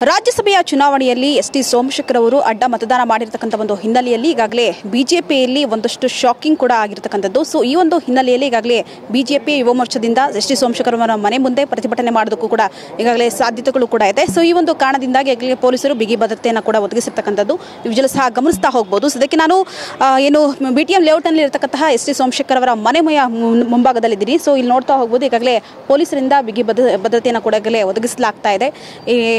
ರಾಜ್ಯಸಭೆಯ ಚುನಾವಣೆಯಲ್ಲಿ ಎಸ್.ಟಿ. ಸೋಮಶೇಖರ್ ಅವರು ಅಡ್ಡ ಮತದಾನ ಮಾಡಿರತಕ್ಕಂತ ಒಂದು ಹಿನ್ನೆಲೆಯಲ್ಲಿ ಈಗಾಗಲೇ ಬಿಜೆಪಿಯಲ್ಲಿ ಒಂದಷ್ಟು ಶಾಕಿಂಗ್ ಕೂಡ ಆಗಿರತಕ್ಕಂತದ್ದು. ಸೊ ಈ ಒಂದು ಹಿನ್ನೆಲೆಯಲ್ಲಿ ಈಗಾಗಲೇ ಬಿಜೆಪಿ ಯುವ ಮೋರ್ಚಾದಿಂದ ಎಸ್.ಟಿ. ಸೋಮಶೇಖರ್ ಅವರ ಮನೆ ಮುಂದೆ ಪ್ರತಿಭಟನೆ ಮಾಡೋದಕ್ಕೂ ಕೂಡ ಈಗಾಗಲೇ ಸಾಧ್ಯತೆಗಳು ಕೂಡ ಇದೆ. ಸೊ ಈ ಒಂದು ಕಾರಣದಿಂದಾಗಿ ಈಗಾಗಲೇ ಪೊಲೀಸರು ಬಿಗಿ ಭದ್ರತೆಯನ್ನು ಕೂಡ ಒದಗಿಸಿರ್ತಕ್ಕಂಥದ್ದು ನೀವು ಸಹ ಗಮನಿಸ್ತಾ ಹೋಗಬಹುದು. ಸದ್ಯಕ್ಕೆ ನಾನು ಏನು BTM ಲೇಔಟ್ನಲ್ಲಿ ಇರತಕ್ಕಂತಹ ಎಸ್.ಟಿ. ಸೋಮಶೇಖರ್ ಅವರ ಮನೆಯ ಮುಂಭಾಗದಲ್ಲಿದ್ದೀನಿ. ಸೊ ಇಲ್ಲಿ ನೋಡ್ತಾ ಹೋಗಬಹುದು ಈಗಾಗಲೇ ಪೊಲೀಸರಿಂದ ಬಿಗಿ ಭದ್ರತೆಯನ್ನು ಕೂಡ ಈಗಾಗಲೇ ಒದಗಿಸಲಾಗ್ತಾ ಇದೆ.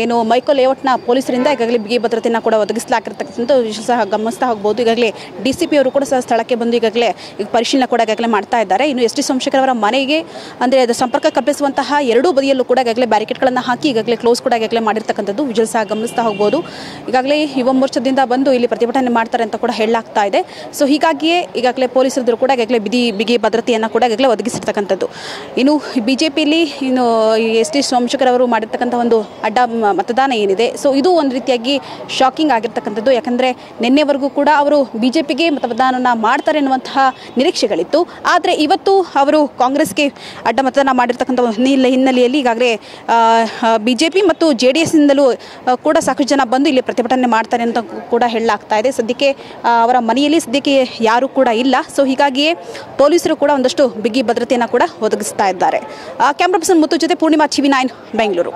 ಏನು ಲೇಔಟ್ನ ಪೊಲೀಸರಿಂದ ಈಗಾಗಲೇ ಬಿಗಿ ಭದ್ರತೆಯನ್ನು ಕೂಡ ಒದಗಿಸಲಾಗಿರ್ತಕ್ಕಂಥ ಸಹ ಗಮನಿಸ್ತಾ ಹೋಗಬಹುದು. ಈಗಾಗಲೇ DCP ಅವರು ಕೂಡ ಸಹ ಸ್ಥಳಕ್ಕೆ ಬಂದು ಈಗಾಗಲೇ ಪರಿಶೀಲನೆ ಕೂಡ ಈಗಾಗಲೇ ಮಾಡ್ತಾ ಇದ್ದಾರೆ. ಇನ್ನು ಎಸ್.ಟಿ. ಸೋಮಶೇಖರ್ ಅವರ ಮನೆಗೆ ಅಂದರೆ ಅದು ಸಂಪರ್ಕ ಕಲ್ಪಿಸುವಂತಹ ಎರಡೂ ಬದಿಯಲ್ಲೂ ಕೂಡ ಈಗಾಗಲೇ ಬ್ಯಾರಿಕೇಡ್ಗಳನ್ನು ಹಾಕಿ ಈಗಾಗಲೇ ಕ್ಲೋಸ್ ಕೂಡ ಈಗಾಗಲೇ ಮಾಡಿರ್ತಕ್ಕಂಥದ್ದು ವಿಜುವಲ್ ಸಹ ಗಮನಿಸ್ತಾ ಹೋಗಬಹುದು. ಈಗಾಗಲೇ ಯುವ ಮೋರ್ಚಾದಿಂದ ಬಂದು ಇಲ್ಲಿ ಪ್ರತಿಭಟನೆ ಮಾಡ್ತಾರೆ ಅಂತ ಕೂಡ ಹೇಳಲಾಗ್ತಾ ಇದೆ. ಸೊ ಹೀಗಾಗಿಯೇ ಈಗಾಗಲೇ ಪೊಲೀಸರು ಕೂಡ ಈಗಾಗಲೇ ಬಿಗಿ ಭದ್ರತೆಯನ್ನು ಕೂಡ ಈಗಾಗಲೇ ಒದಗಿಸಿರ್ತಕ್ಕಂಥದ್ದು. ಇನ್ನು ಬಿಜೆಪಿಯಲ್ಲಿ ಇನ್ನು ಎಸ್.ಟಿ. ಸೋಮಶೇಖರ್ ಅವರು ಮಾಡಿರ್ತಕ್ಕಂಥ ಒಂದು ಅಡ್ಡ ಮತದಾನ ಏನಿದೆ ಸೊ ಇದು ಒಂದು ರೀತಿಯಾಗಿ ಶಾಕಿಂಗ್ ಆಗಿರ್ತಕ್ಕಂಥದ್ದು. ಯಾಕಂದರೆ ನಿನ್ನೆವರೆಗೂ ಕೂಡ ಅವರು ಬಿಜೆಪಿಗೆ ಮತದಾನ ಮಾಡ್ತಾರೆ ಅನ್ನುವಂತಹ ನಿರೀಕ್ಷೆಗಳಿತ್ತು. ಆದರೆ ಇವತ್ತು ಅವರು ಕಾಂಗ್ರೆಸ್ಗೆ ಅಡ್ಡ ಮತದಾನ ಮಾಡಿರ್ತಕ್ಕಂಥ ಹಿನ್ನೆಲೆಯಲ್ಲಿ ಈಗಾಗಲೇ ಬಿಜೆಪಿ ಮತ್ತು JDS ಇಂದಲೂ ಕೂಡ ಸಾಕಷ್ಟು ಜನ ಬಂದು ಇಲ್ಲಿ ಪ್ರತಿಭಟನೆ ಮಾಡ್ತಾರೆ ಅಂತ ಕೂಡ ಹೇಳಲಾಗ್ತಾ ಇದೆ. ಸದ್ಯಕ್ಕೆ ಅವರ ಮನೆಯಲ್ಲಿ ಸದ್ಯಕ್ಕೆ ಯಾರೂ ಕೂಡ ಇಲ್ಲ. ಸೊ ಹೀಗಾಗಿಯೇ ಪೊಲೀಸರು ಕೂಡ ಒಂದಷ್ಟು ಬಿಗಿ ಭದ್ರತೆಯನ್ನು ಕೂಡ ಒದಗಿಸ್ತಾ ಇದ್ದಾರೆ. ಕ್ಯಾಮ್ರಾ ಪರ್ಸನ್ ಮುತ್ತು ಜೊತೆ ಪೂರ್ಣಿಮಾ TV9 ಬೆಂಗಳೂರು.